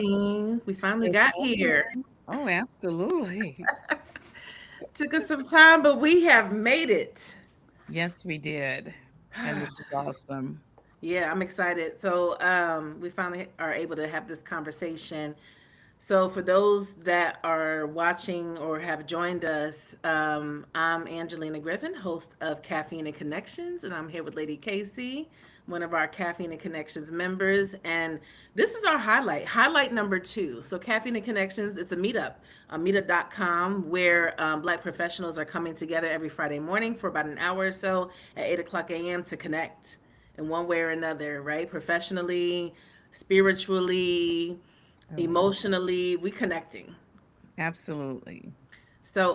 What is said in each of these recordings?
morning. We finally Good got here. morning. Oh, absolutely. Took us some time, but we have made it. Yes, we did. And this is awesome. Yeah, I'm excited. So, we finally are able to have this conversation. So, for those that are watching or have joined us, I'm Angelina Griffin, host of Caffeine and Connections, and I'm here with Lady Casey, one of our Caffeine and Connections members. And this is our highlight number two. So, Caffeine and Connections, it's a meetup on meetup.com where Black professionals are coming together every Friday morning for about an hour or so at 8 o'clock a.m. to connect in one way or another, right? Professionally, spiritually, Oh, emotionally, we connecting. absolutely. So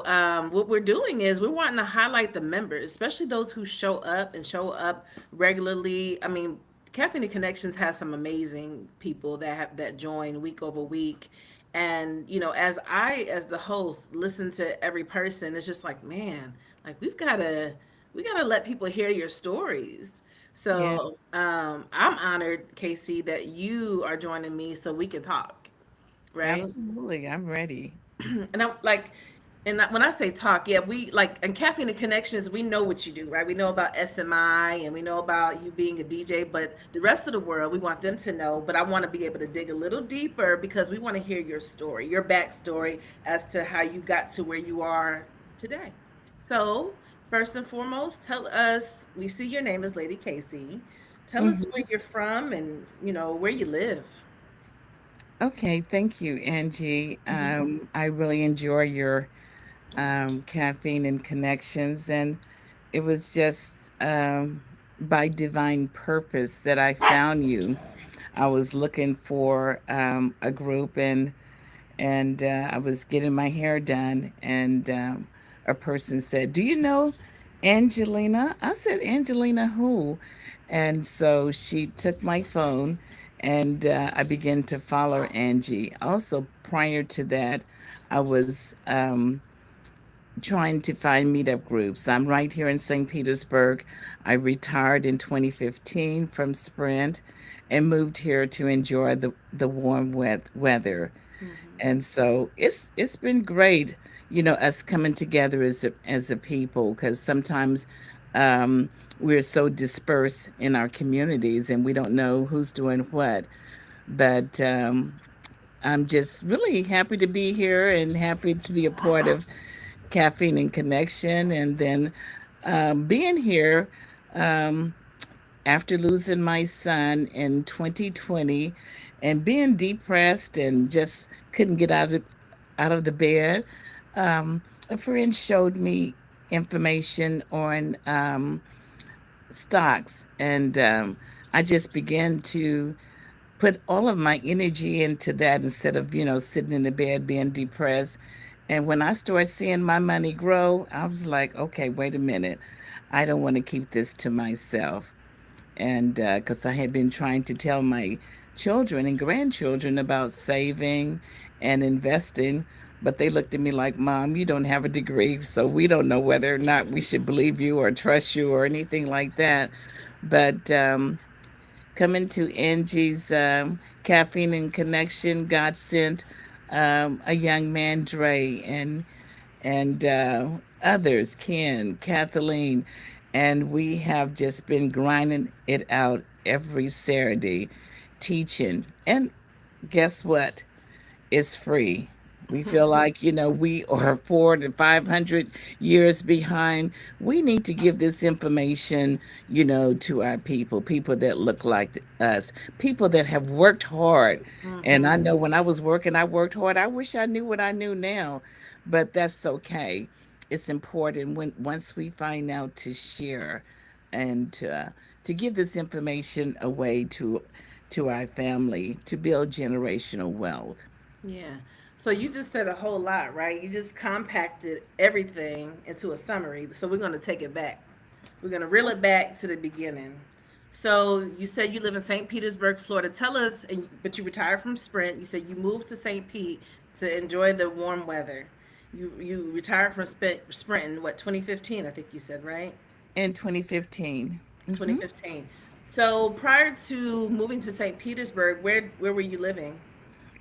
what we're doing is we're wanting to highlight the members, especially those who show up and show up regularly. I mean, Caffeine and Connections has some amazing people that join week over week. And as the host, listen to every person, it's just like, man, like we gotta let people hear your stories. Yeah, So I'm honored, Casey, that you are joining me so we can talk, right? absolutely. I'm ready. And I'm like, when I say talk, yeah, we like, and Caffeine and Connections, we know what you do, right? We know about SMI and we know about you being a DJ, but the rest of the world, we want them to know. But I want to be able to dig a little deeper because we want to hear your story, your backstory as to how you got to where you are today. So, first and foremost, tell us, we see your name is Lady Casey. Tell us where Hmm. you're from and, where you live. Okay, thank you, Angie. I really enjoy your caffeine and connections, and it was just by divine purpose that I found you. I was looking for a group, and I was getting my hair done, and a person said, "Do you know Angelina?" I said, "Angelina who?" And so she took my phone, and I began to follow Angie. Also, prior to that, I was trying to find meetup groups. I'm right here in St. Petersburg. I retired in 2015 from Sprint and moved here to enjoy the warm weather. And so it's been great, us coming together as a people, because sometimes we're so dispersed in our communities and we don't know who's doing what. But I'm just really happy to be here and happy to be a part of Caffeine and Connection. And then being here um, after losing my son in 2020 and being depressed and just couldn't get out of the bed, a friend showed me information on stocks, and I just began to put all of my energy into that instead of sitting in the bed being depressed. And when I started seeing my money grow, I was like, okay, wait a minute, I don't want to keep this to myself. And because I had been trying to tell my children and grandchildren about saving and investing, but they looked at me like, "Mom, you don't have a degree, so we don't know whether or not we should believe you or trust you or anything like that." But coming to Angie's Caffeine and Connection, God sent a young man, Dre, and others, Ken, Kathleen, and we have just been grinding it out every Saturday, teaching. And guess what? It's free. We feel like, we are 400 to 500 years behind. We need to give this information, to our people that look like us, people that have worked hard. And I Mm-hmm. know when I was working, I worked hard. I wish I knew what I knew now, but that's okay. It's important when once we find out to share and to give this information away to our family to build generational wealth. Yeah. So you just said a whole lot, right? You just compacted everything into a summary. So we're going to take it back. We're going to reel it back to the beginning. So you said you live in St. Petersburg, Florida. Tell us, but you retired from Sprint. You said you moved to St. Pete to enjoy the warm weather. You retired from Sprint in what, 2015? I think you said, right? In 2015. Hmm. 2015. So prior to moving to St. Petersburg, where were you living?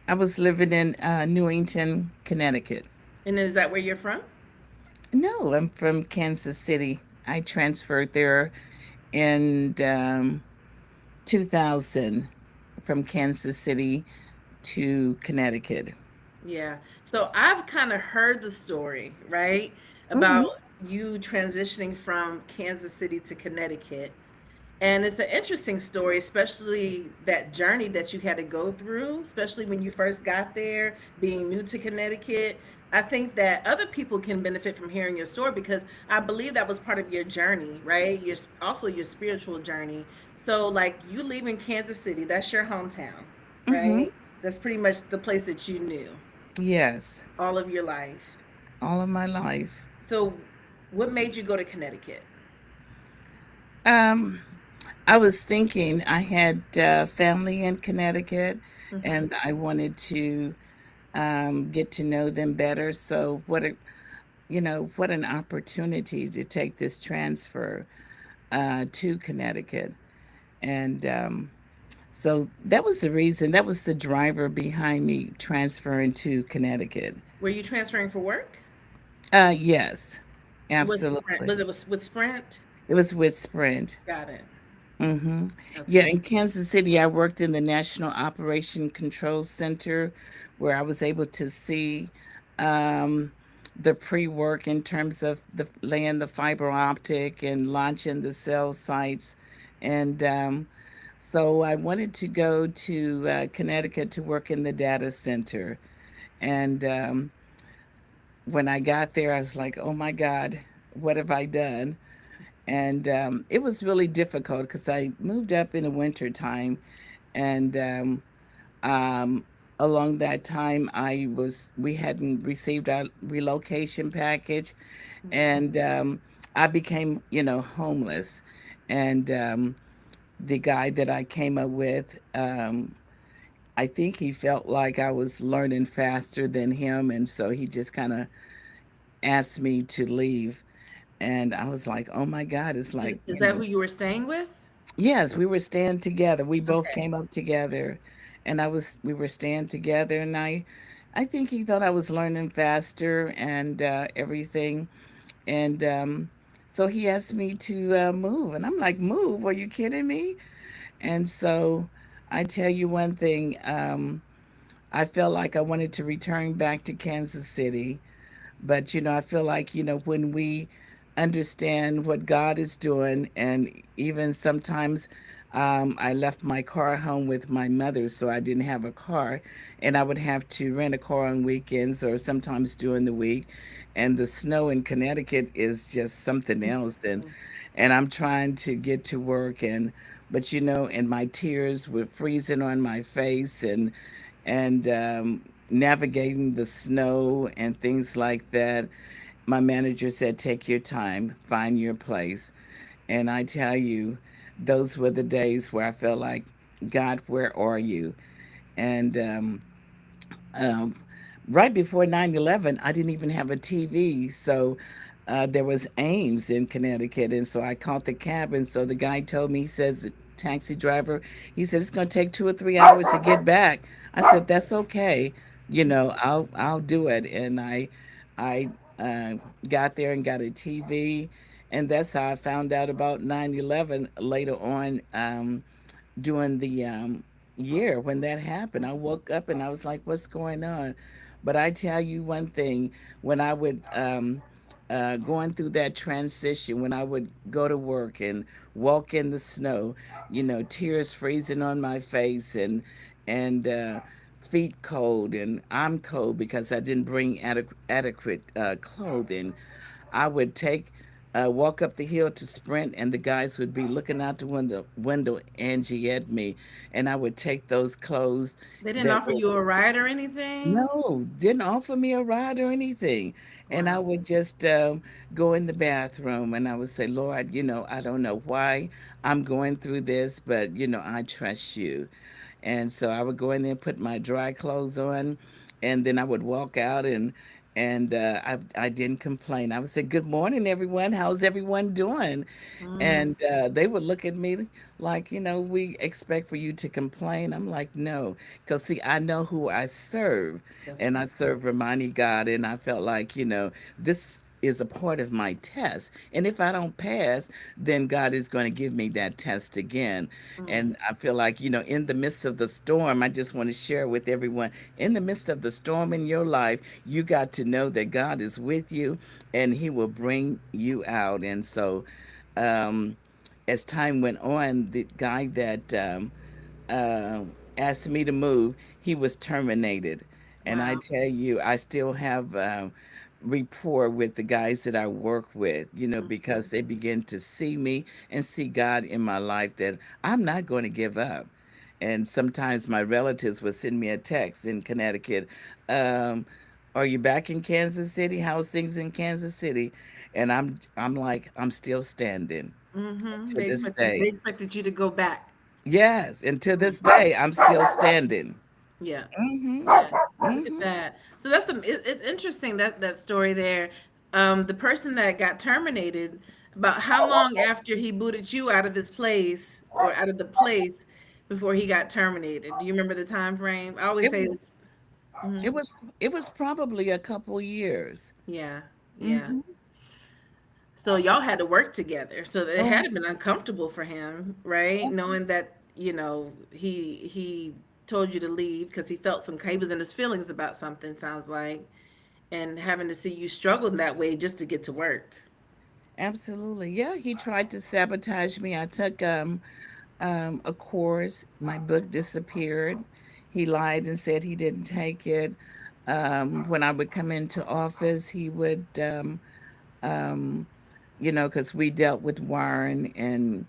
I was living in Newington, Connecticut. And is that where you're from? No, I'm from Kansas City. I transferred there in 2000 from Kansas City to Connecticut. Yeah. So I've kind of heard the story, right? Hmm. About you transitioning from Kansas City to Connecticut. And it's an interesting story, especially that journey that you had to go through, especially when you first got there, being new to Connecticut. I think that other people can benefit from hearing your story because I believe that was part of your journey, right? Your also your spiritual journey. So like you leaving Kansas City, that's your hometown, Hmm. right? That's pretty much the place that you knew Yes, all of your life. all of my life. So what made you go to Connecticut? Um, I was thinking I had family in Connecticut, Hmm. and I wanted to get to know them better. So what an opportunity to take this transfer to Connecticut. And so that was the reason, that was the driver behind me transferring to Connecticut. Were you transferring for work? Yes, Was Sprint, absolutely. was it with Sprint? It was with Sprint. Got it. Hmm. Yeah, Okay. in Kansas City, I worked in the National Operation Control Center, where I was able to see um, the pre-work in terms of the laying the fiber optic and launching the cell sites, and so I wanted to go to Connecticut to work in the data center, and when I got there, I was like, "Oh my God, what have I done?" And it was really difficult because I moved up in the winter time, and um, along that time, we hadn't received our relocation package, Mhm. and I became, homeless, and the guy that I came up with. I think he felt like I was learning faster than him, and so he just kind of asked me to leave. And I was like, oh my God, it's Is, like, is that who you were staying with? yes, we were staying together. We both Okay. came up together, and we were staying together, and I think he thought I was learning faster and everything, and so he asked me to move, and I'm like, move? Are you kidding me? And so I tell you one thing, I felt like I wanted to return back to Kansas City, but I feel like, when we understand what God is doing, and even sometimes I left my car home with my mother, so I didn't have a car, and I would have to rent a car on weekends or sometimes during the week. And the snow in Connecticut is just something else, and I'm trying to get to work, but and my tears were freezing on my face, and navigating the snow and things like that. My manager said, take your time, find your place. And I tell you, those were the days where I felt like, God, where are you? And um, right before 9/11, I didn't even have a TV. So there was Ames in Connecticut. And so I called the cab. And so the guy told me, he says, the taxi driver, he said, it's going to take 2 or 3 hours to get back. I said, that's okay. I'll do it. And I got there and got a TV. And that's how I found out about 9/11 later on. During the year when that happened. I woke up and I was like, what's going on? But I tell you one thing, when I would, going through that transition, when I would go to work and walk in the snow, tears freezing on my face, and feet cold, and I'm cold because I didn't bring adequate clothing. I would walk up the hill to sprint, and the guys would be looking out the window, Angie at me, and I would take those clothes They didn't that offer were you a ride or anything? no, didn't offer me a ride or anything. And I Wow. would just go in the bathroom and I would say, Lord, I don't know why I'm going through this, but I trust you. And so I would go in there and put my dry clothes on, and then I would walk out, and I didn't complain. I would say, "Good morning, everyone. How's everyone doing?" Mm, And they would look at me like, we expect for you to complain. I'm like, no, because see, I know who I serve, that's and right. I serve Romani God, and I felt like, this is a part of my test. And if I don't pass, then God is going to give me that test again. Mm, And I feel like, in the midst of the storm, I just want to share with everyone, in the midst of the storm in your life, you got to know that God is with you and He will bring you out. And so, um, as time went on, the guy that uh, asked me to move, he was terminated. And I wow. tell you, I still have rapport with the guys that I work with, Mhm. because they begin to see me and see God in my life that I'm not going to give up. And sometimes my relatives would send me a text in Connecticut. Um, are you back in Kansas City? How's things in Kansas City? And I'm like, I'm still standing Mhm. to this They day. expected you to go back. Yes, and to Mm, this day, I'm still standing. yeah. Hmm. Yeah. Look at Hmm. that. So that's it's interesting that story there. The person that got terminated, about how long after he booted you out of his place or out of the place before he got terminated? Do you remember the time frame? I always It say, was mhm. it was it was probably a couple years. Yeah, yeah. Hmm. So y'all had to work together. So it Oh, had to been uncomfortable for him, right? Knowing that, he told you to leave because he felt he was in his feelings about something, sounds like, and having to see you struggle in that way just to get to work. absolutely. Yeah, he tried to sabotage me. I took a course. My book disappeared. He lied and said he didn't take it. When I would come into office, he would um, because we dealt with wiring and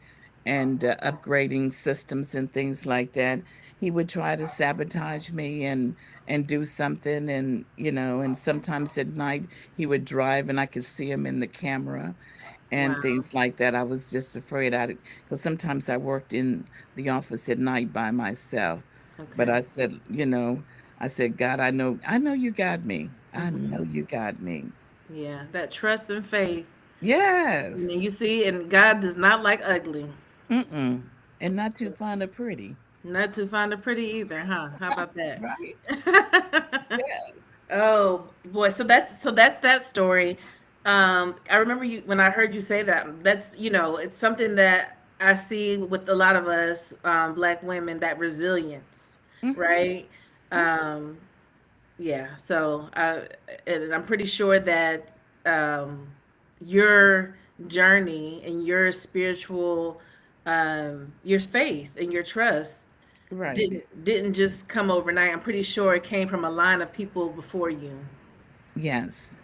upgrading systems and things like that. He would try to sabotage me and do something, and sometimes at night he would drive and I could see him in the camera and Wow. things like that. I was just afraid because sometimes I worked in the office at night by myself. But Okay. I said, God, I know you got me. I Hmm. know you got me. Yeah, that trust and faith. And Yes. then you see, and God does not like ugly. Mm-mm. And not too fond of pretty. Not too fond of pretty either, huh? How about that? Right? Yes. Oh boy, so that's that story. I remember you when I heard you say that. That's it's something that I see with a lot of us black women, that resilience, Mm-hmm. right? Um, yeah. And I'm pretty sure that um, your journey and your spiritual, your faith and your trust Right. didn't just come overnight. I'm pretty sure it came from a line of people before you. Yes.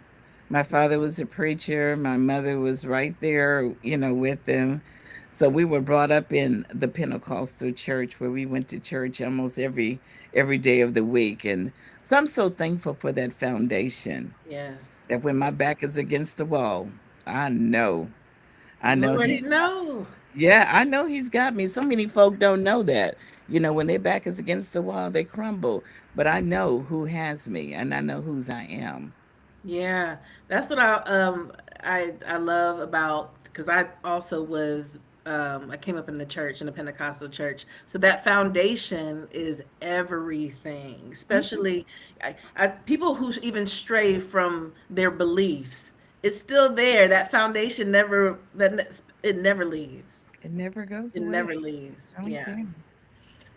My father was a preacher. My mother was right there, with him. So we were brought up in the Pentecostal church where we went to church almost every day of the week. And so I'm so thankful for that foundation. Yes. That when my back is against the wall, I know. I You know already he's know. Yeah, I know he's got me. So many folk don't know that. When their back is against the wall, they crumble. But I know who has me and I know whose I am. Yeah, that's what I love about, because I also was I came up in the church, in the Pentecostal church, so that foundation is everything. Mhm. Especially people who even stray from their beliefs, it's still there. That foundation it never leaves. It never goes It away. never leaves. It's right Yeah. there.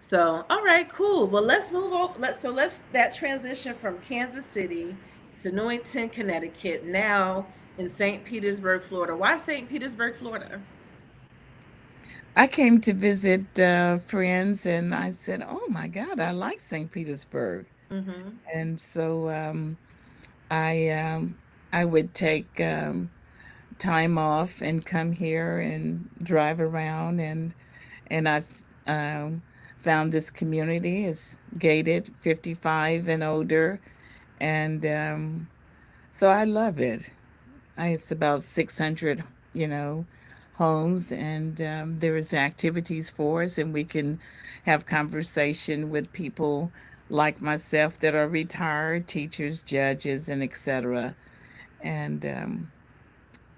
So, all right, cool. Well, let's move on. Let's that transition from Kansas City to Newington, Connecticut, now in St. Petersburg, Florida. Why St. Petersburg, Florida? I came to visit friends and I said, "Oh my God, I like St. Petersburg." Mm-hmm. And so I I would take time off and come here and drive around and I found this community is gated 55 and older, and so I love it. It's about 600, you know, homes, and there is activities for us, and we can have conversation with people like myself that are retired teachers, judges, and etc. And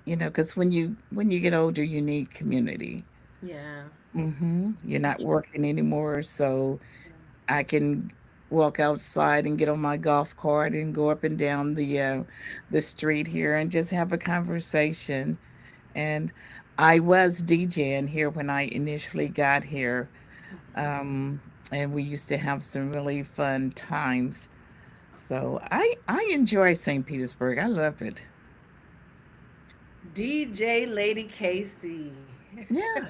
because when you get older, you need community. Yeah. You're not working anymore, so I can walk outside and get on my golf cart and go up and down the street here and just have a conversation. And I was DJing here when I initially got here, and we used to have some really fun times. So I enjoy St. Petersburg. I love it. DJ Lady Casey. Yeah.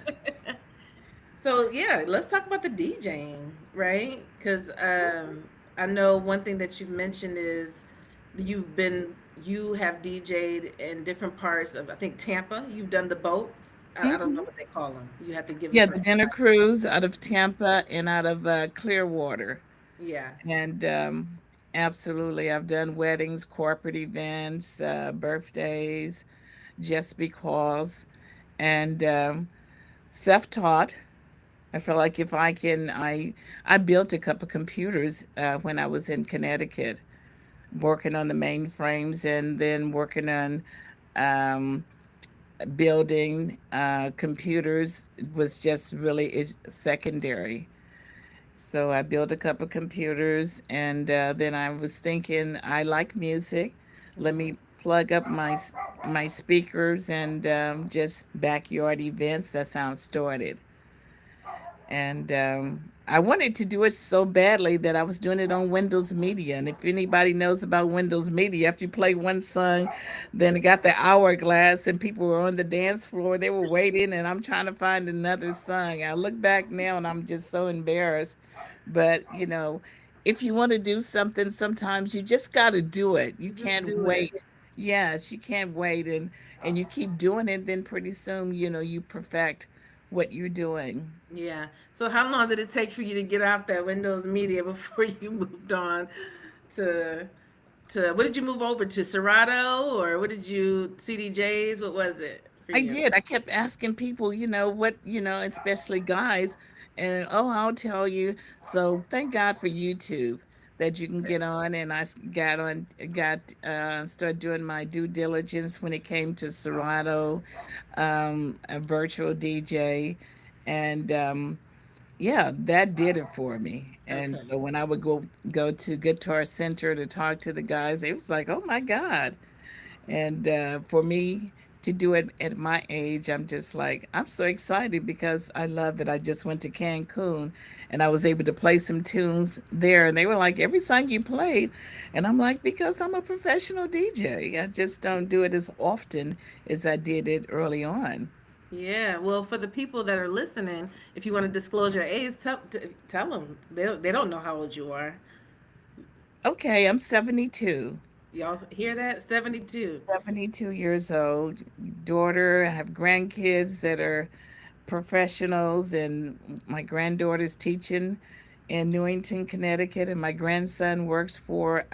So yeah, let's talk about the DJing, right? Because I know one thing that you've mentioned is you've been you have DJ'd in different parts of I think Tampa. You've done the boats. I don't know hmm what they call them. You have to give them Yeah, some. the dinner cruise out of Tampa and out of Clearwater. Yeah. And absolutely, I've done weddings, corporate events, birthdays, just because, and self-taught. I feel like if I can, I built a couple computers when I was in Connecticut, working on the mainframes and then working on um, building computers was just really secondary. So I built a couple computers, and then I was thinking, I like music. Let Mhm. me plug up my speakers and just backyard events. That's how it started. And I wanted to do it so badly that I was doing it on Windows Media. And if anybody knows about Windows Media, after you play one song, then it got the hourglass, and people were on the dance floor. They were waiting, and I'm trying to find another song. I look back now, and I'm just so embarrassed. But if you want to do something, sometimes you just got to do it. You Just can't do it. wait. Yes, you can't wait, and you keep doing it. Then pretty soon, you perfect what you're doing. Yeah. So how long did it take for you to get off that Windows Media before you moved on to what did you move over to? Serato or what did you CDJs? What was it for I you? did. I kept asking people, especially guys, and oh, I'll tell you. So thank God for YouTube that you can get on, and started doing my due diligence when it came to Serato, a virtual DJ, and yeah, that did it for me. And Okay. so when I would go to Guitar Center to talk to the guys, it was like, oh my God. And for me to do it at my age, I'm just like, I'm so excited because I love it. I just went to Cancun and I was able to play some tunes there. And they were like, every song you played. And I'm like, because I'm a professional DJ. I just don't do it as often as I did it early on. Yeah. Well, for the people that are listening, if you want to disclose your age, tell them. They don't know how old you are. Okay, I'm 72. Y'all hear that? 72. 72 years old, daughter. I have grandkids that are professionals, and my granddaughter's teaching in Newington, Connecticut, and my grandson works for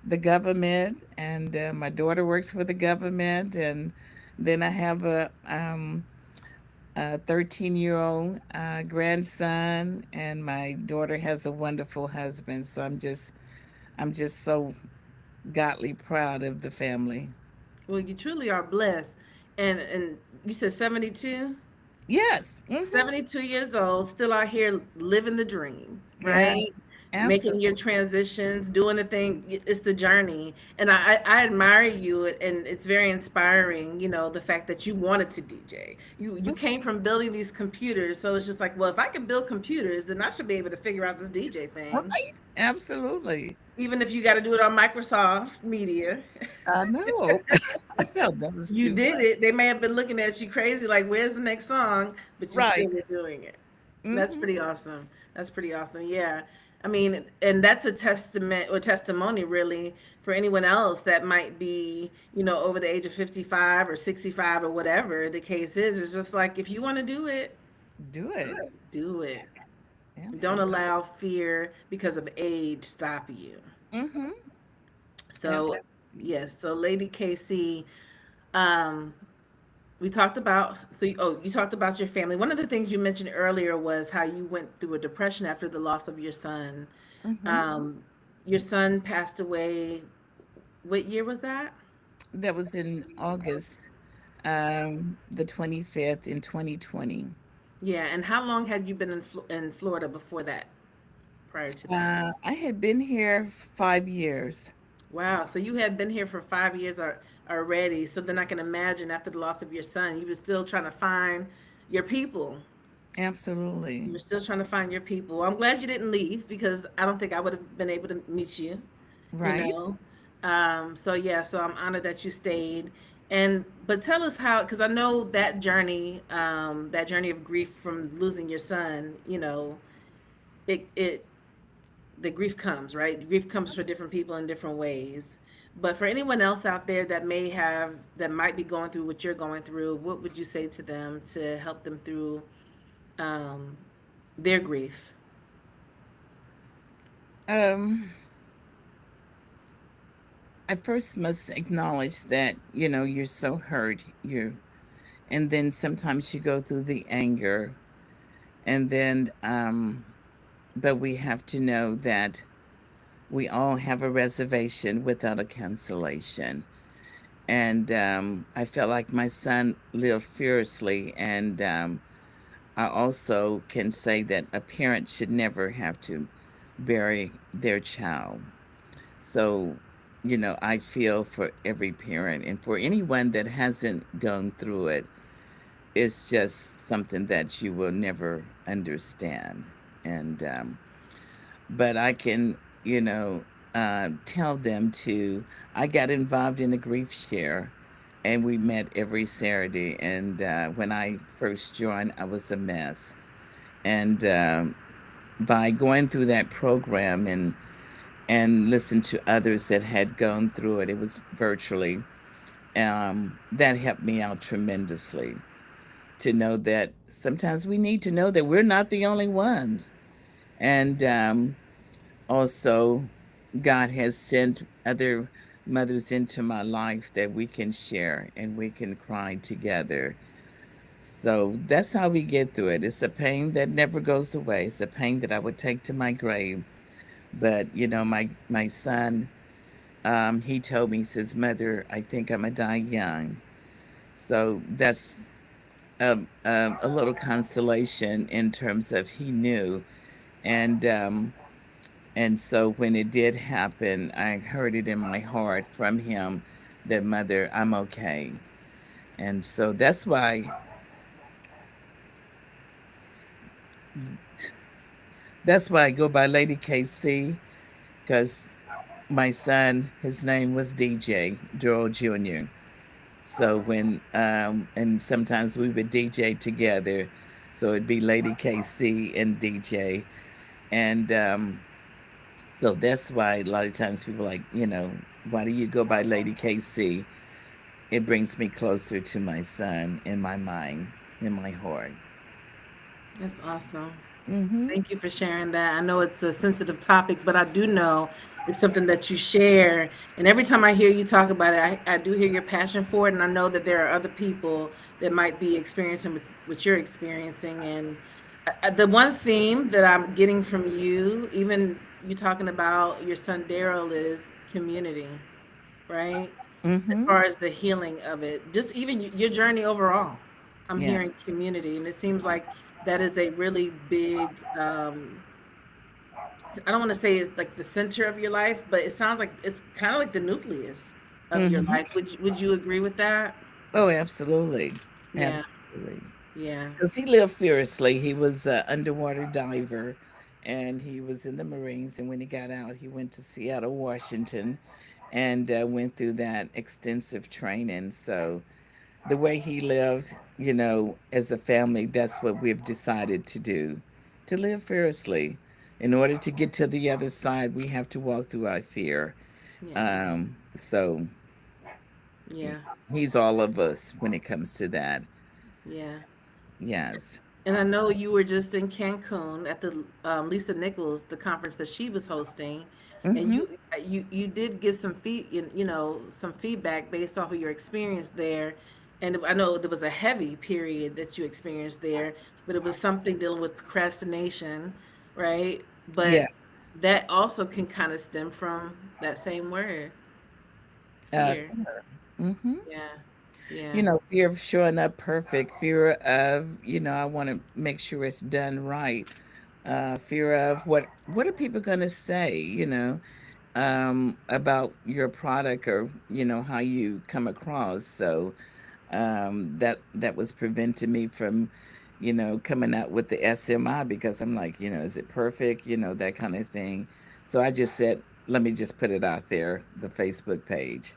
the government, and my daughter works for the government, and then I have a 13-year-old grandson, and my daughter has a wonderful husband. So I'm just so godly proud of the family. Well, you truly are blessed. And you said 72? Yes. 72 years old, still out here living the dream, right? Yes. Making your Absolutely. transitions, doing the thing. It's the journey. And I admire you, and it's very inspiring, the fact that you wanted to DJ. You came from building these computers. So it's just like, well, if I can build computers, then I should be able to figure out this DJ thing. Right. Absolutely. Even if you got to do it on Microsoft Media. I know. I know that was You too did much. it. They may have been looking at you crazy, like, where's the next song? But you Right. still were doing it. That's hmm pretty awesome. That's pretty awesome. Yeah. I mean, and that's a testament or testimony really for anyone else that might be, over the age of 55 or 65 or whatever the case is. It's just like, if you want to do it, Do it. do it. Don't Absolutely. allow fear because of age stop you. hmm So, Absolutely. yes. So, Lady KC, um, we talked about you talked about your family. One of the things you mentioned earlier was how you went through a depression after the loss of your son. Hmm. Um, your son passed away. What year was that? That was in August, the 25th in 2020. Yeah, and how long had you been in Florida before that? Prior to that? I had been here 5 years. Wow, so you had been here for 5 years already. So then I can imagine after the loss of your son, you were still trying to find your people. You Absolutely. were still trying to find your people. I'm glad you didn't leave because I don't think I would have been able to meet you, you Right? know. So yeah, so I'm honored that you stayed. And but tell us how, because I know that journey of grief from losing your son, it the grief comes, right? Grief comes for different people in different ways. But for anyone else out there that might be going through what you're going through, what would you say to them to help them through um, their grief? Um, I first must acknowledge that, you're so hurt. And then sometimes you go through the anger. And then, but we have to know that we all have a reservation without a cancellation. And I felt like my son lived fiercely. And I also can say that a parent should never have to bury their child. So, I feel for every parent and for anyone that hasn't gone through it, it's just something that you will never understand. And, but I can, tell them I got involved in a grief share and we met every Saturday. And when I first joined, I was a mess. And by going through that program and listen to others that had gone through it, it was virtually, that helped me out tremendously to know that sometimes we need to know that we're not the only ones. And also, God has sent other mothers into my life that we can share and we can cry together. So that's how we get through it. It's a pain that never goes away. It's a pain that I would take to my grave. But my son, he told me, he says, "Mother, I think I'm gonna die young." So that's a little consolation in terms of he knew, and so when it did happen, I heard it in my heart from him that, "Mother, I'm okay." And so that's why I go by Lady KC, because my son, his name was DJ Joel Jr. So and sometimes we would DJ together. So it'd be Lady KC and DJ. And so that's why a lot of times people are like, why do you go by Lady KC? It brings me closer to my son in my mind, in my heart. That's awesome. Mm-hmm. Thank you for sharing that. I know it's a sensitive topic, but I do know it's something that you share. And every time I hear you talk about it, I do hear your passion for it. And I know that there are other people that might be experiencing what you're experiencing. And the one theme that I'm getting from you, even you talking about your son Daryl, is community, right? As Mm-hmm. far as the healing of it, just even your journey overall. I'm hearing Yes. community, and it seems like that is a really big. I don't want to say it's like the center of your life, but it sounds like it's kind of like the nucleus of your Mm-hmm. life. Would you agree with that? Oh, absolutely. Yeah, Absolutely. yeah, Because he lived fiercely. He was an underwater diver and he was in the Marines. And when he got out, he went to Seattle, Washington, and went through that extensive training. So the way he lived, as a family, that's what we've decided to do, to live fiercely. In order to get to the other side, we have to walk through our fear. yeah, So yeah, he's all of us when it comes to that. yeah. Yes. And I know you were just in Cancun at the Lisa Nichols, the conference that she was hosting, and Mm-hmm. you did get some some feedback based off of your experience there. And I know there was a heavy period that you experienced there, but it was something dealing with procrastination, right? But Yeah. that also can kind of stem from that same word, fear. Fear. Hmm. Yeah. Yeah. Fear of showing up perfect, fear of, I want to make sure it's done right, fear of what are people going to say, about your product or, how you come across. So that was preventing me from, coming out with the SMI because I'm like, is it perfect, that kind of thing. So I just said, let me just put it out there, the Facebook page.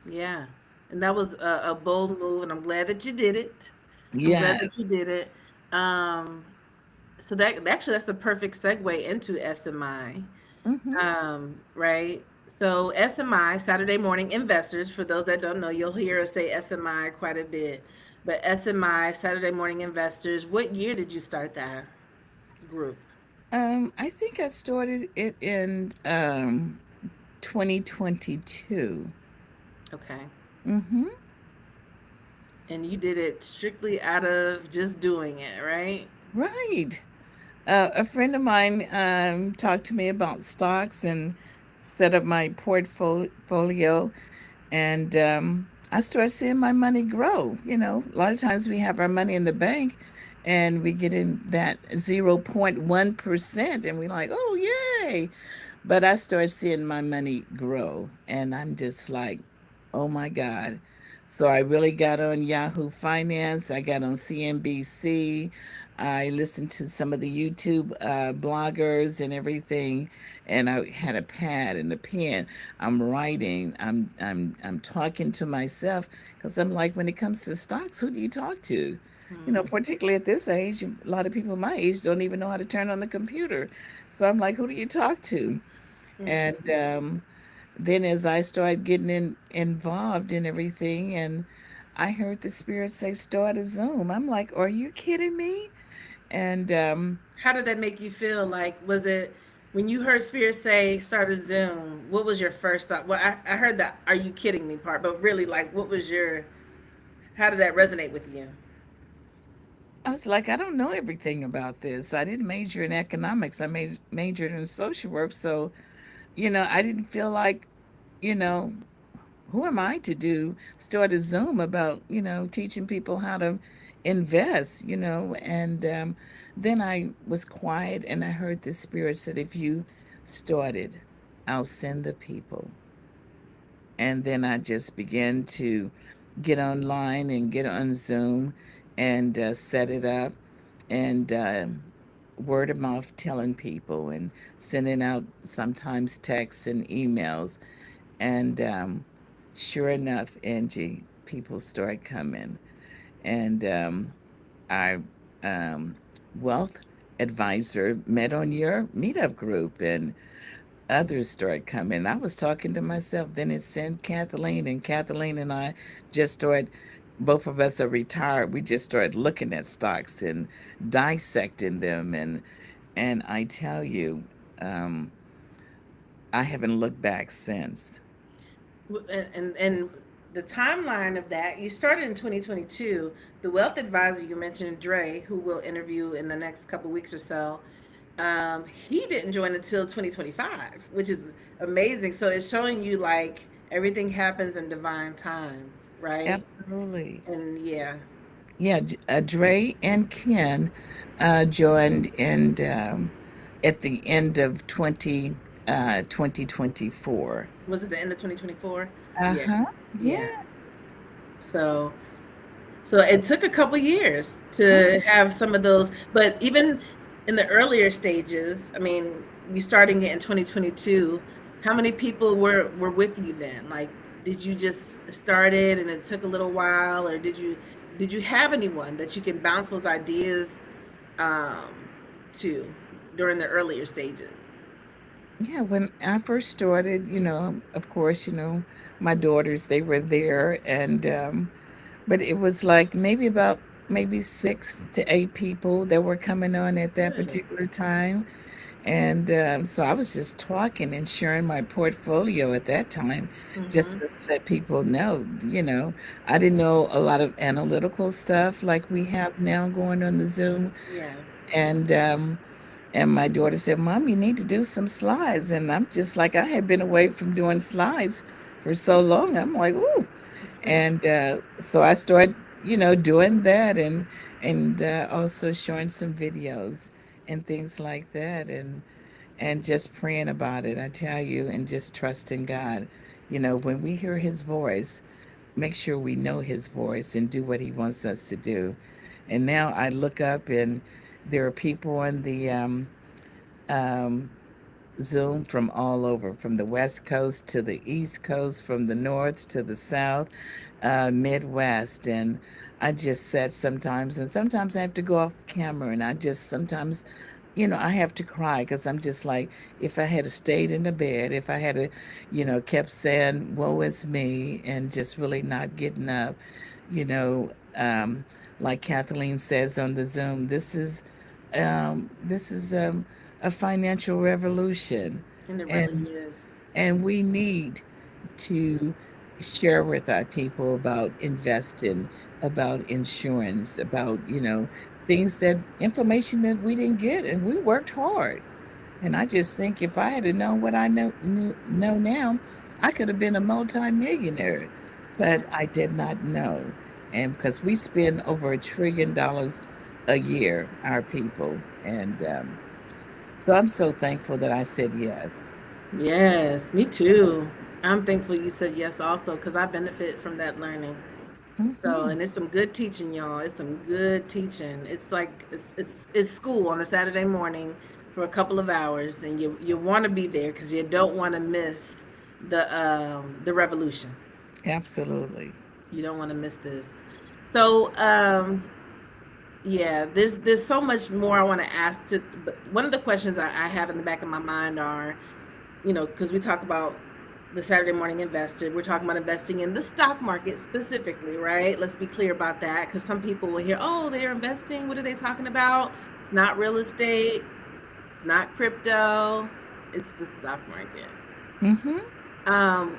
Yeah. And that was a bold move, and I'm glad that you did it. I'm glad that you Yes. did it. Um, so that actually that's a perfect segue into SMI. Hmm. Right? So SMI, Saturday Morning Investors, for those that don't know, you'll hear us say SMI quite a bit. But SMI, Saturday Morning Investors, what year did you start that group? I think I started it in 2022. Okay. Mm-hmm. And you did it strictly out of just doing it, right? Right. A friend of mine talked to me about stocks and set up my portfolio, and I started seeing my money grow. A lot of times we have our money in the bank, and we get in that 0.1%, and we're like, oh, yay. But I started seeing my money grow, and I'm just like, oh my God. So I really got on Yahoo Finance. I got on CNBC. I listened to some of the YouTube bloggers and everything, and I had a pad and a pen. I'm writing. I'm talking to myself because I'm like, when it comes to stocks, who do you talk to? Particularly at this age, a lot of people my age don't even know how to turn on the computer. So I'm like, who do you talk to? And Mm-hmm. then as I started getting involved in everything, and I heard the spirit say, start a Zoom. I'm like, are you kidding me? And How did that make you feel? Like, was it when you heard Spirit say start a Zoom? What was your first thought? Well, I heard that "Are you kidding me?" part, but really, like, what was your? How did that resonate with you? I was like, I don't know everything about this. I didn't major in economics. I majored in social work. So, I didn't feel like, you know, who am I to start a Zoom about, teaching people how to invest, and then I was quiet and I heard the spirit said, if you started, I'll send the people. And then I just began to get online and get on Zoom and set it up and word of mouth telling people and sending out sometimes texts and emails. And sure enough, Angie, people start coming. And our wealth advisor met on your meetup group, and others started coming. I was talking to myself. Then it sent Kathleen, and Kathleen and I just started. Both of us are retired. We just started looking at stocks and dissecting them, and I tell you, um, I haven't looked back since. And the timeline of that, you started in 2022. The wealth advisor you mentioned, Dre, who we'll interview in the next couple weeks or so, he didn't join until 2025, which is amazing. So it's showing you like everything happens in divine time, right? Absolutely. And yeah, Yeah, Dre and Ken joined at the end of 2024. was it the end of 2024? Yeah, Uh-huh. yeah. Yes. So so it took a couple years Oh, to have some of those, but even in the earlier stages, I mean, you starting it in 2022, how many people were with you then? Like, did you just start it and it took a little while, or did you have anyone that you can bounce those ideas to during the earlier stages? yeah, when I first started, of course, my daughters, they were there, and but it was like maybe 6 to 8 people that were coming on at that Good. particular time. And so I was just talking and sharing my portfolio at that time, just Mm-hmm. to let people know, I didn't know a lot of analytical stuff like we have now going on the Zoom. Yeah. And And my daughter said, Mom, you need to do some slides. And I'm just like, I had been away from doing slides for so long. I'm like, ooh. And so I started, doing that, and also showing some videos and things like that, and just praying about it. I tell you, and just trusting God. When we hear His voice, make sure we know His voice and do what He wants us to do. And now I look up, and there are people on the um, Zoom from all over, from the West Coast to the East Coast, from the North to the South, Midwest. And I just said sometimes, and sometimes I have to go off camera, and I just sometimes, I have to cry because I'm just like, if I had stayed in the bed, if I had, kept saying, woe is me, and just really not getting up, you know, um, like Kathleen says on the Zoom, this is a financial revolution, And it really and is. and we need to share with our people about investing, about insurance, about things, that information that we didn't get, and we worked hard. And I just think if I had known what I know now, I could have been a multimillionaire. But I did not know. And because we spend over $1 trillion a year, our people. And so I'm so thankful that I said yes. Yes, me too. I'm thankful you said yes also because I benefit from that learning. So, Hmm. and it's some good teaching, y'all. It's some good teaching. It's like it's school on a Saturday morning for a couple of hours, and you want to be there because you don't want to miss the revolution. Absolutely. You don't want to miss this. So, yeah, there's so much more I want to ask. But one of the questions I have in the back of my mind are, because we talk about the Saturday Morning Investor, we're talking about investing in the stock market specifically, right? Let's be clear about that because some people will hear, oh, they're investing. What are they talking about? It's not real estate, it's not crypto, it's the stock market. Hmm. Um,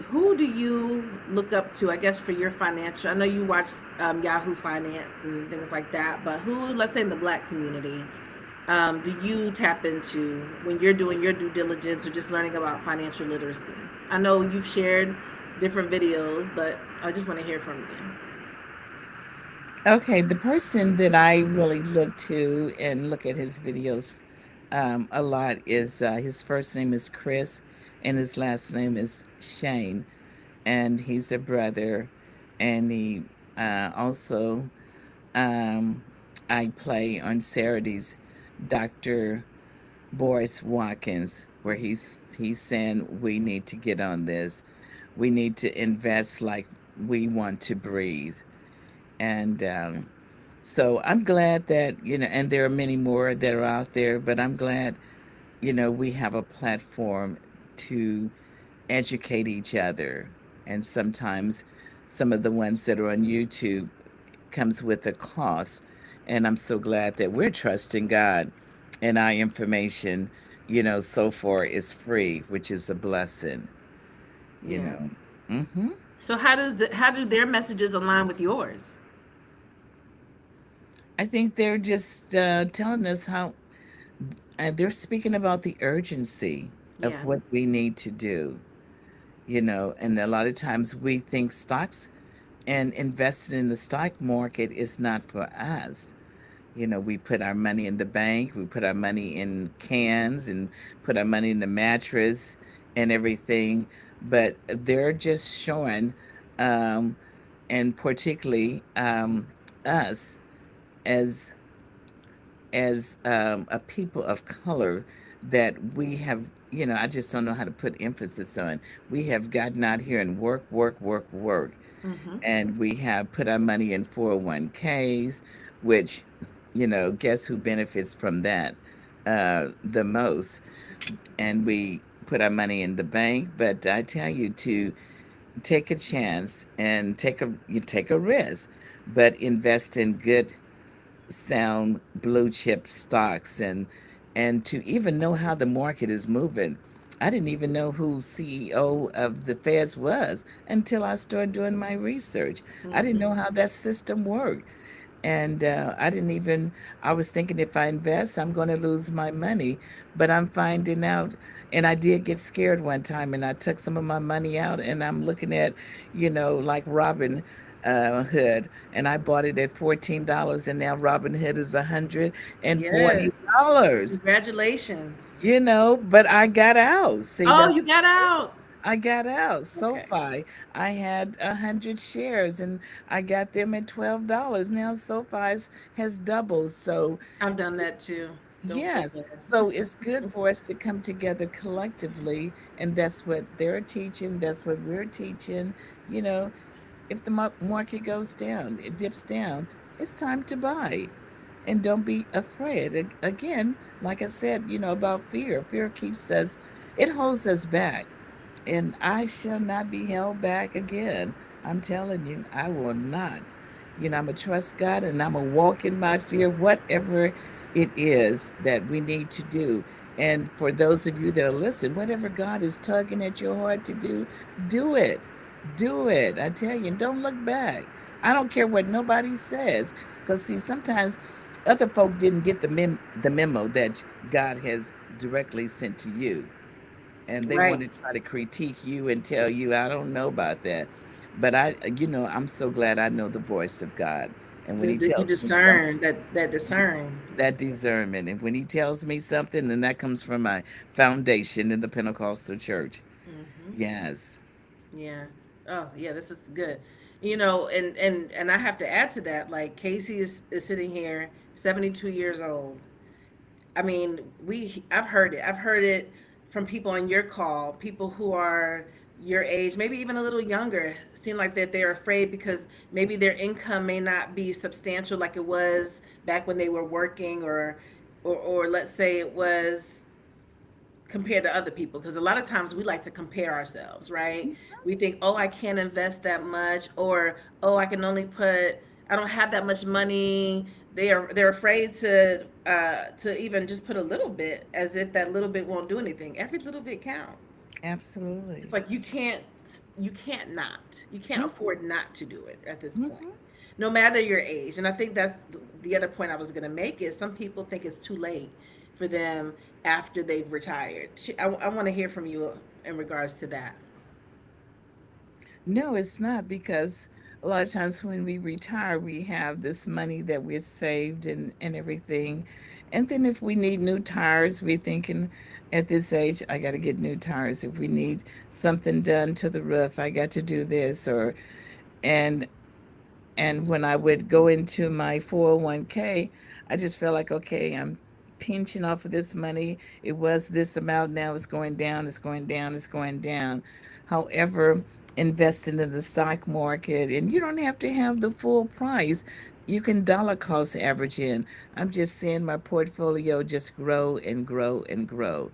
who do you look up to, I guess, for your financial? I know you watch Yahoo Finance and things like that, but who, let's say in the Black community, do you tap into when you're doing your due diligence or just learning about financial literacy? I know you've shared different videos, but I just want to hear from you. Okay, the person that I really look to and look at his videos a lot is his first name is Chris, and his last name is Shane, and he's a brother, and he also um, I play on Saturdays, Dr. Boris Watkins, where he's saying we need to get on this, we need to invest like we want to breathe, and so I'm glad that, and there are many more that are out there, but I'm glad, we have a platform to educate each other. And sometimes some of the ones that are on YouTube comes with a cost. And I'm so glad that we're trusting God, and our information, so far is free, which is a blessing, you Yeah. know. Hmm. So how do their messages align with yours? I think they're just telling us how, they're speaking about the urgency of Yeah. what we need to do, and a lot of times we think stocks and investing in the stock market is not for us. We put our money in the bank, we put our money in cans, and put our money in the mattress and everything. But they're just showing, um, and particularly us as a people of color, that we have, I just don't know how to put emphasis on. We have gotten out here and work, work, work, work, Mm-hmm. and we have put our money in 401ks, which, guess who benefits from that the most? And we put our money in the bank. But I tell you to take a chance and take a risk, but invest in good, sound blue chip stocks, and to even know how the market is moving. I didn't even know who CEO of the Feds was until I started doing my research. I didn't Mm-hmm. know how that system worked. And I didn't even, I was thinking if I invest, I'm going to lose my money. But I'm finding out, and I did get scared one time, and I took some of my money out, and I'm looking at, like Robin Hood, and I bought it at $14, and now Robin Hood is Yes. $140. Congratulations. But I got out. See, Oh, that's you got out. I got out. Okay. SoFi, I had 100 shares and I got them at $12. Now has doubled. So I've done that too. Don't feel yes, bad. so it's good for us to come together collectively, and that's what they're teaching. That's what we're teaching. You know, if the market goes down, it dips down, it's time to buy. And don't be afraid. Again, like I said, about fear. Fear keeps us, it holds us back, and I shall not be held back again. I'm telling you, I will not. I'm going to trust God and I'm going to walk in my fear, whatever it is that we need to do. And for those of you that are listening, whatever God is tugging at your heart to do it. Do it. I tell you, and don't look back. I don't care what nobody says. Because, see, sometimes other folk didn't get the memo that God has directly sent to you, and they Right. want to try to critique you and tell you, I don't know about that. But I'm so glad I know the voice of God. And when he You tells me something, discern that discern. that discernment. And when he tells me something, then that comes from my foundation in the Pentecostal church. Hmm. Yes. Yeah. Oh, yeah, this is good. And I have to add to that, like Casey is sitting here, 72 years old. I mean, I've heard it. I've heard it from people on your call, people who are your age, maybe even a little younger, seem like that they're afraid because maybe their income may not be substantial like it was back when they were working, or let's say it was compared to other people, because a lot of times we like to compare ourselves, right? We think, oh, I can't invest that much, or oh, I can only put, I don't have that much money. They're afraid to even just put a little bit, as if that little bit won't do anything. Every little bit counts. It's Absolutely. like you can't afford not to do it at this point, Mm-hmm. no matter your age. And I think that's the other point I was going to make, is some people think it's too late for them after they've retired. I want to hear from you in regards to that. No, it's not, because a lot of times when we retire, we have this money that we've saved and everything. And then if we need new tires, we're thinking at this age, I got to get new tires. If we need something done to the roof, I got to do this. And and when I would go into my 401k, I just felt like, okay, I'm pinching off of this money. It was this amount, now it's going down, it's going down, it's going down. However, investing in the stock market, and you don't have to have the full price. You can dollar cost average in. I'm just seeing my portfolio just grow and grow and grow.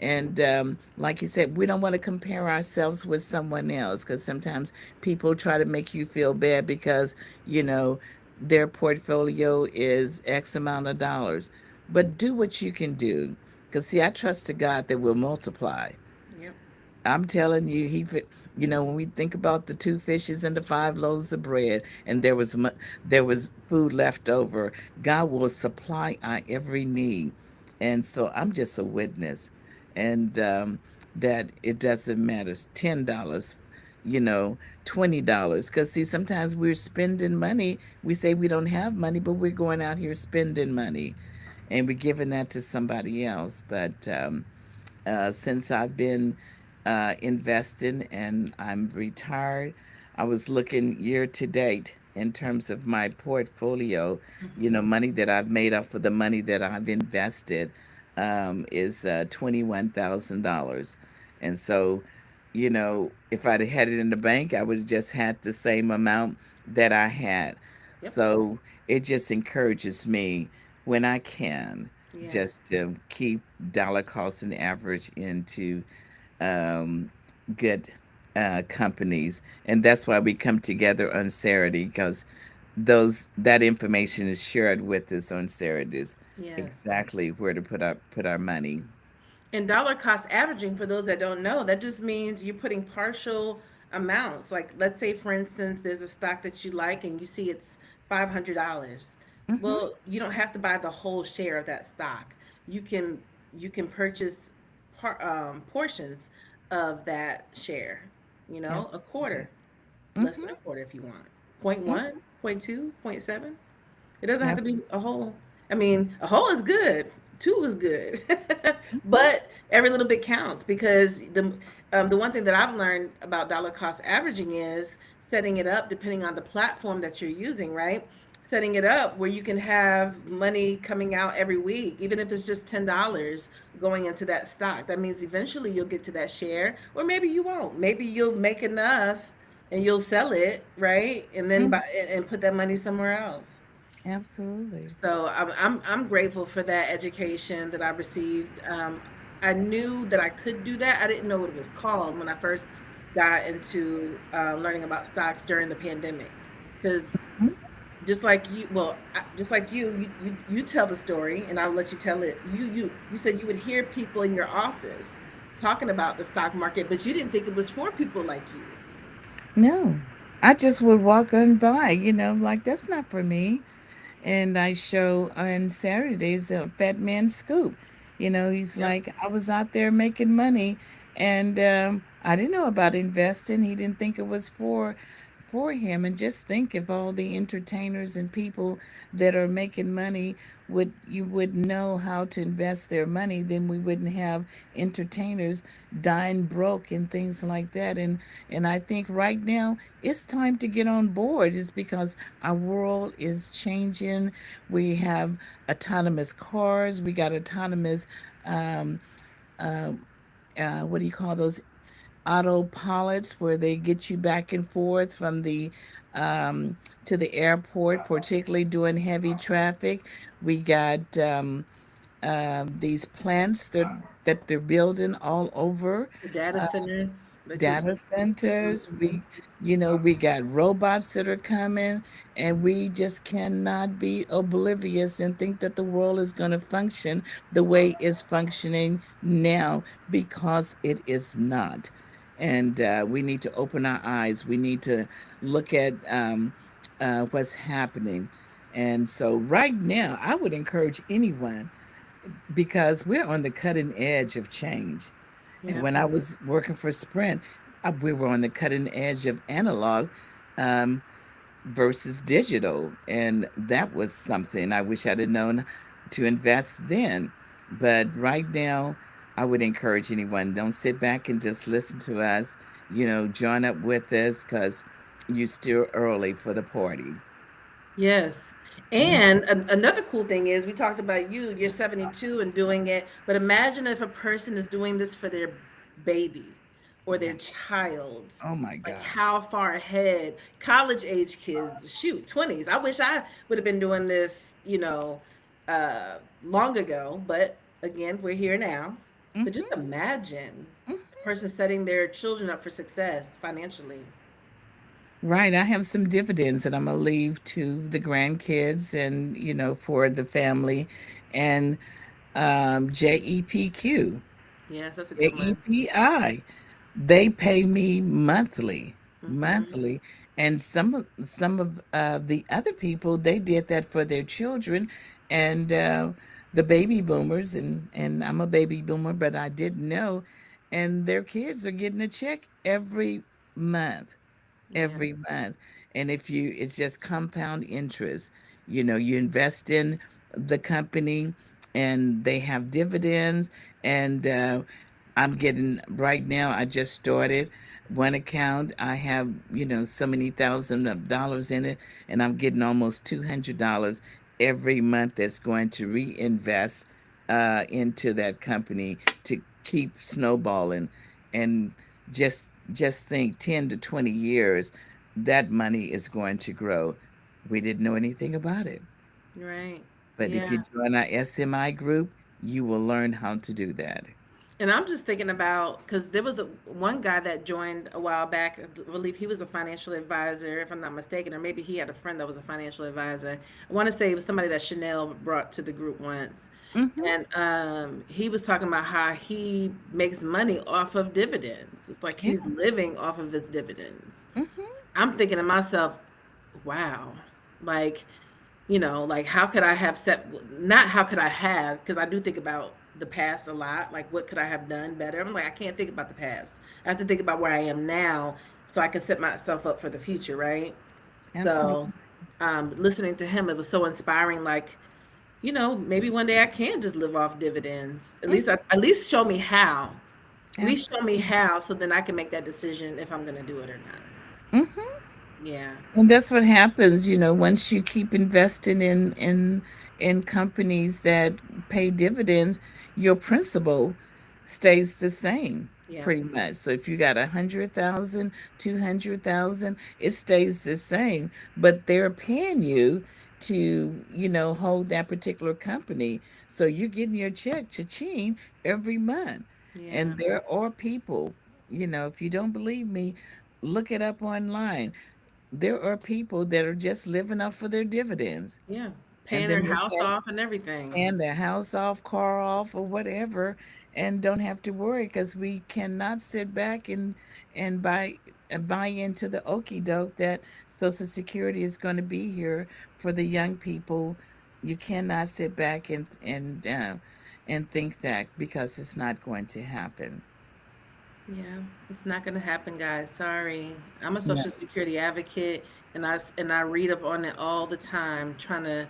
And like you said, we don't want to compare ourselves with someone else, because sometimes people try to make you feel bad because, you know, their portfolio is X amount of dollars. But do what you can do. Because, see, I trust the God that will multiply. Yep. I'm telling you, when we think about the two fishes and the 5 loaves of bread, and there was food left over, God will supply our every need. And so I'm just a witness, and that it doesn't matter. It's $10, you know, $20. Because, see, sometimes we're spending money. We say we don't have money, but we're going out here spending money, and we're giving that to somebody else. But since I've been investing and I'm retired, I was looking year to date in terms of my portfolio. Hmm. Money that I've made up for the money that I've invested is $21,000. And so, if I'd had it in the bank, I would have just had the same amount that I had. Yep. So it just encourages me when I can Yeah. just to keep dollar cost and average into um, good companies, and that's why we come together on Saturday, because that information is shared with us on Saturdays, Yes. exactly where to put our money. And dollar cost averaging, for those that don't know, that just means you're putting partial amounts. Like, let's say, for instance, there's a stock that you like and you see it's $500. Mm-hmm. Well, you don't have to buy the whole share of that stock. You can purchase portions of that share. You know, a Absolutely. quarter, less than Mm-hmm. a quarter if you want. Point Mm-hmm. one, point two, point seven. It doesn't have to be Absolutely. a whole. I mean, a whole is good. Two is good, but every little bit counts because the one thing that I've learned about dollar cost averaging is setting it up depending on the platform that you're using, right? Setting it up where you can have money coming out every week, even if it's just $10 going into that stock. That means eventually you'll get to that share, or maybe you won't. Maybe you'll make enough and you'll sell it, right? And then buy Mm-hmm. and put that money somewhere else. Absolutely. So I'm grateful for that education that I received. I knew that I could do that. I didn't know what it was called when I first got into learning about stocks during the pandemic. Because Mhm. just like you, well, just like you tell the story, and I'll let you tell it. You said you would hear people in your office talking about the stock market, but you didn't think it was for people like you. No, I just would walk on by, like that's not for me. And I show on Saturdays a Fat Man Scoop. He's Yep. like, I was out there making money, and I didn't know about investing. He didn't think it was for him. And just think if all the entertainers and people that are making money would know how to invest their money, then we wouldn't have entertainers dying broke and things like that. And I think right now it's time to get on board, is because our world is changing. We have autonomous cars, we got autonomous um, uh, what do you call those, autopilots, where they get you back and forth from the um, to the airport, particularly during heavy traffic. We got these plants that they're building all over, The data centers that you. data centers. Mhm. We got robots that are coming, and we just cannot be oblivious and think that the world is going to function the way it's functioning now, because it is not. And we need to open our eyes. We need to look at what's happening. And so right now I would encourage anyone, because we're on the cutting edge of change. And Yeah. when I was working for Sprint, we were on the cutting edge of analog um, versus digital. And that was something I wish I'd have known to invest then. But right now, I would encourage anyone, don't sit back and just listen to us. Join up with us, because you're still early for the party. Yes. Mhm. And another cool thing is we talked about you're 72 and doing it, but imagine if a person is doing this for their baby or their Yeah. child. Oh my Like God. how far ahead college age kids, shoot, 20s. I wish I would have been doing this, long ago, but again, we're here now. But just Hmm. imagine a person setting their children up for success financially. Right. I have some dividends that I'm going to leave to the grandkids and, for the family. And JEPQ, Yes, that's a good one. JEPI, they pay me monthly, Hmm. monthly. And some of the other people, they did that for their children, and the baby boomers, and I'm a baby boomer, but I didn't know, and their kids are getting a check month Yeah. every month. And it's just compound interest. You invest in the company, and they have dividends. And I'm getting, right now, I just started one account. I have, so many thousand of dollars in it, and I'm getting almost $200 every month that's going to reinvest into that company to keep snowballing. And just think, 10 to 20 years, that money is going to grow. We didn't know anything about it. Right. But if you Yeah. join our SMI group, you will learn how to do that. And I'm just thinking about because there was one guy that joined a while back. I believe he was a financial advisor, if I'm not mistaken, or maybe he had a friend that was a financial advisor. I want to say it was somebody that Chanel brought to the group once, Hmm. and he was talking about how he makes money off of dividends. It's like he's Yes. living off of his dividends. Hmm. I'm thinking to myself, wow. Like, like how could I have set, not how could I have, because I do think about the past a lot. Like, what could I have done better? I'm like, I can't think about the past. I have to think about where I am now so I can set myself up for the future, right? So, Absolutely. listening to him, it was so inspiring. Like, maybe one day I can just live off dividends. At least show me how. At least show me Absolutely. how, so then I can make that decision if I'm going to do it or not. Hmm. Yeah. And that's what happens, once you keep investing in companies that pay dividends, your principal stays the same Yeah. pretty much. So if you got 100,000, 200,000, it stays the same, but they're paying you to, hold that particular company. So you're getting your check, cha-ching, every month. Yeah. And there are people, if you don't believe me, look it up online. There are people that are just living up for their dividends, Yeah. and Paying then their they house pass off and everything. hand their house off, car off, or whatever, and don't have to worry because we cannot sit back and buy into the okey doke that Social Security is going to be here for the young people. You cannot sit back and think that, because it's not going to happen. Yeah, it's not going to happen, guys. Sorry. I'm a No. Social Security advocate, and I read up on it all the time, trying to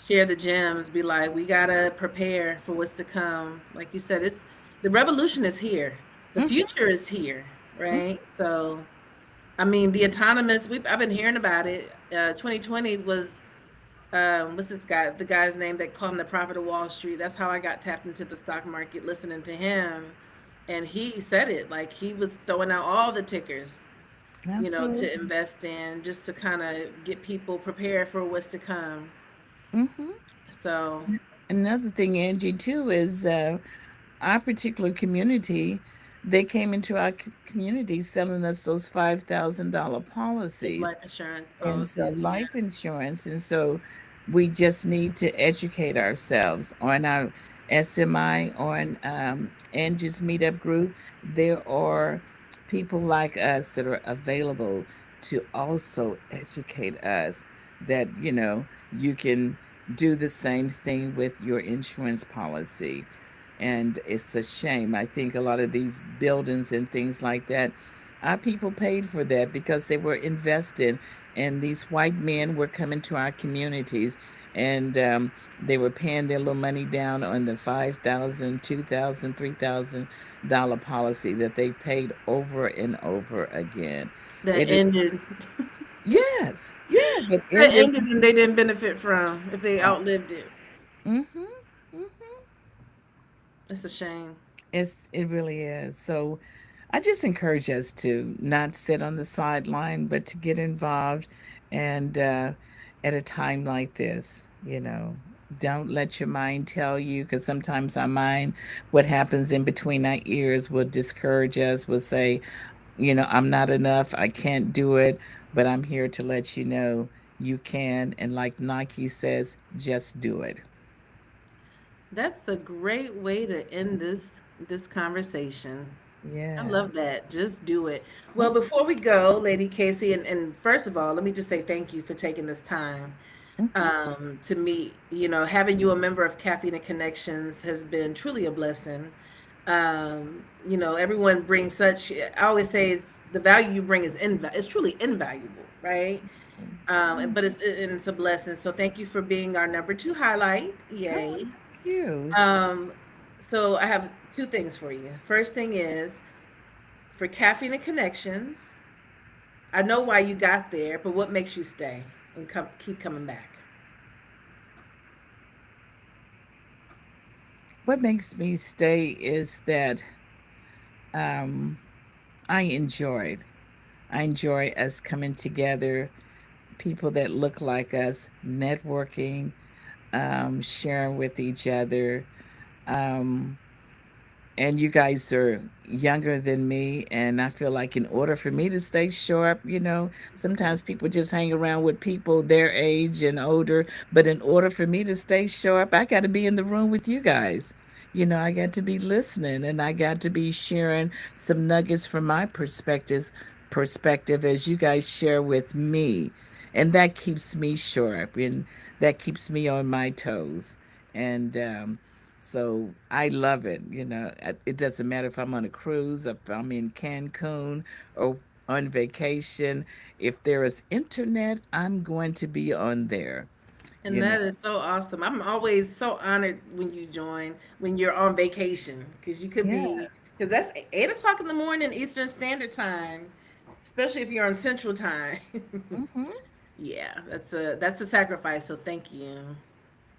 share the gems. Be like, we gotta prepare for what's to come. Like you said, it's the revolution is here. The Hmm. future is here, right? So, I mean, the autonomous. I've been hearing about it. 2020 was what's this guy? The guy's name that called him the Prophet of Wall Street. That's how I got tapped into the stock market, listening to him, and he said it like he was throwing out all the tickers, to Absolutely. invest in, just to kind of get people prepared for what's to come. Hmm. So, Another thing, Angie, too, is our particular community, they came into our community selling us those $5,000 those policies. life insurance And so policies, yeah, life insurance. And so we just need to educate ourselves on our SMI, on Angie's Meetup group. There are people like us that are available to also educate us that, you can do the same thing with your insurance policy. And it's a shame. I think a lot of these buildings and things like that, our people paid for that because they were invested, and these white men were coming to our communities, and they were paying their little money down on the 5,000, 2,000, $3,000 policy that they paid over and over again. that It is, ended, yes, yes, it that ended. ended, and they didn't benefit from if they outlived it. Mm-hmm, mm-hmm. It's a shame. It really is. So I just encourage us to not sit on the sideline, but to get involved. And at a time like this, don't let your mind tell you, because sometimes our mind, what happens in between our ears, will discourage us, will say, I'm not enough, I can't do it. But I'm here to let you know you can. And like Nike says, just do it. That's a great way to end this conversation. I love Yes. that. Just do it. Well, Yes. before we go, Lady Casey, and first of all, let me just say thank you for taking this time Hmm. to meet. Having you a member of Caffeine and Connections has been truly a blessing. Everyone brings such. I always say it's the value you bring is it's truly invaluable, right? But it's a blessing. So thank you for being our number two highlight. Oh, Yay. thank you. Um, so I have two things for you. First thing is for Caffeine and Connections. I know why you got there, but what makes you stay and keep coming back? What makes me stay is that um, I enjoyed. I enjoy us coming together, people that look like us, networking, sharing with each other. Um, and you guys are younger than me, and I feel like in order for me to stay sharp, sometimes people just hang around with people their age and older, but in order for me to stay sharp, I got to be in the room with you guys. I got to be listening, and I got to be sharing some nuggets from my perspective as you guys share with me. and that keeps me sharp, and that keeps me on my toes. And so I love it. It doesn't matter if I'm on a cruise, if I'm in Cancun, or on vacation. If there is internet, I'm going to be on there. And You know. that is so awesome. I'm always so honored when you join when you're on vacation because you could Yeah. be because that's 8 o'clock in the morning Eastern Standard Time, especially if you're on Central Time. Hmm. Yeah, that's a sacrifice. So thank you.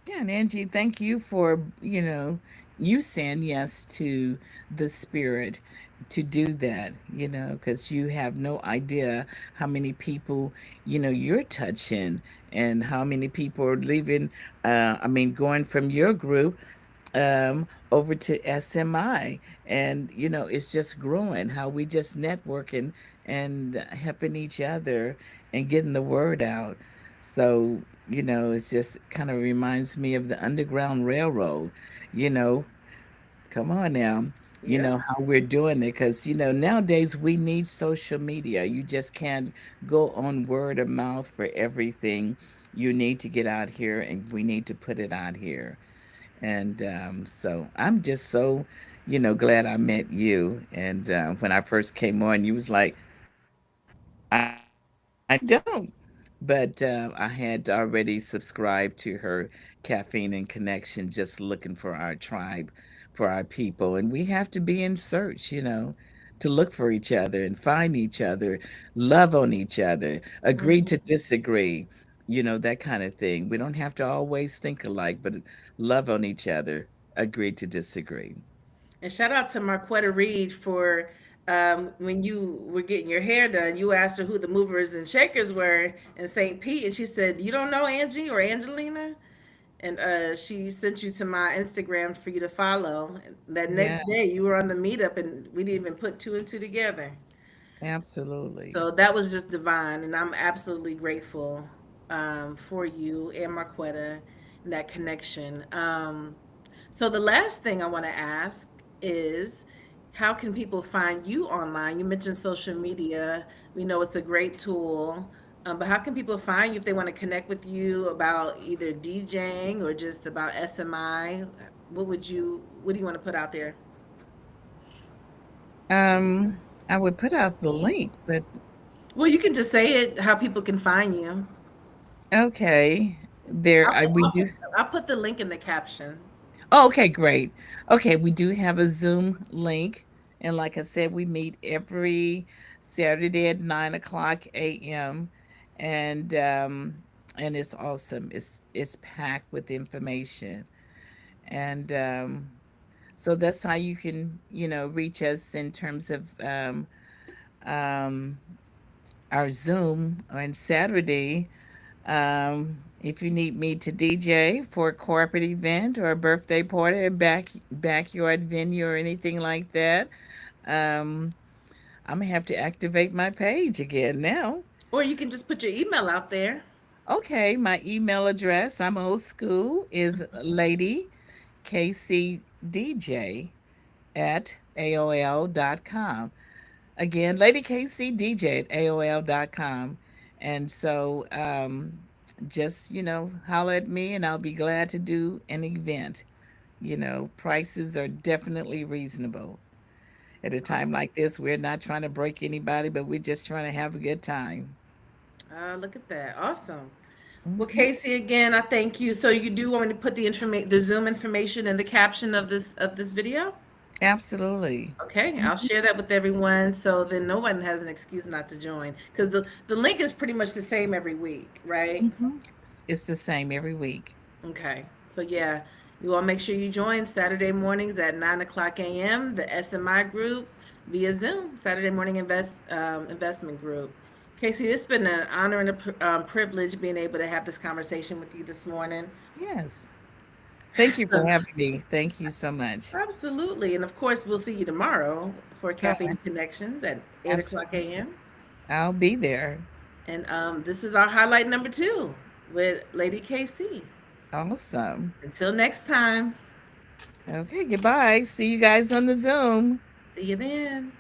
Yeah, and Angie, thank you for, you saying yes to the spirit to do that, because you have no idea how many people, you're touching, and how many people are leaving, going from your group over to SMI. And, it's just growing, how we just networking and helping each other and getting the word out. So, it's just kind of reminds me of the Underground Railroad, you know, come on now. Yep. How we're doing it, because nowadays we need social media. You just can't go on word of mouth for everything. You need to get out here, and we need to put it out here. And so I'm just so, glad I met you. And when I first came on, you was like, I don't. But I had already subscribed to her Caffeine and Connection, just looking for our tribe, for our people. And we have to be in search, to look for each other and find each other, love on each other, agree to Mhm. disagree, that kind of thing. We don't have to always think alike, but love on each other, agree to disagree. And shout out to Marquetta Reed for when you were getting your hair done. You asked her who the movers and shakers were in St. Pete, and she said, "You don't know Angie or Angelina." And she sent you to my Instagram for you to follow. That Yeah, next day, you were on the meetup, and we didn't even put two and two together. absolutely. So that was just divine, and I'm absolutely grateful for you and Marquetta and that connection. So the last thing I want to ask is, how can people find you online? You mentioned social media. We know it's a great tool, but how can people find you if they want to connect with you about either DJing or just about SMI? What do you want to put out there? Um, I would put out the link, but Well, you can just say it, how people can find you. okay. There, I'll put, we I'll put, do. I'll put the link in the caption. Oh, okay, great. Okay, we do have a Zoom link, and like I said, we meet every Saturday at 9 o'clock a.m. And it's awesome. It's packed with information, and so that's how you can reach us in terms of um, our Zoom on Saturday. If you need me to DJ for a corporate event or a birthday party, a backyard venue or anything like that, um, I'm gonna have to activate my page again now. Or you can just put your email out there. Okay, my email address, I'm old school, is lady kcdj at aol.com. Again, Lady KC DJ at AOL.com. And so just, holler at me and I'll be glad to do an event. Prices are definitely reasonable. At a time like this, we're not trying to break anybody, but we're just trying to have a good time. Look at that. Awesome. Well, Hmm. Casey, again, I thank you. So you do want me to put the Zoom information in the caption of this video? Absolutely. Okay, I'll Hmm. share that with everyone so then no one has an excuse not to join. Because the link is pretty much the same every week, right? Hmm. It's the same every week. Okay. So yeah, you all make sure you join Saturday mornings at 9 o'clock a.m. the SMI group via Zoom, Saturday morning investment group. Casey, it's been an honor and a privilege being able to have this conversation with you this morning. Yes. Thank you for So, having me. Thank you so much. absolutely, and of course, we'll see you tomorrow for Oh, Caffeine Connections at 8 o'clock absolutely. a.m. I'll be there. And this is our highlight number two with Lady KC. Awesome. Until next time, Okay, goodbye. See you guys on the Zoom. see you then.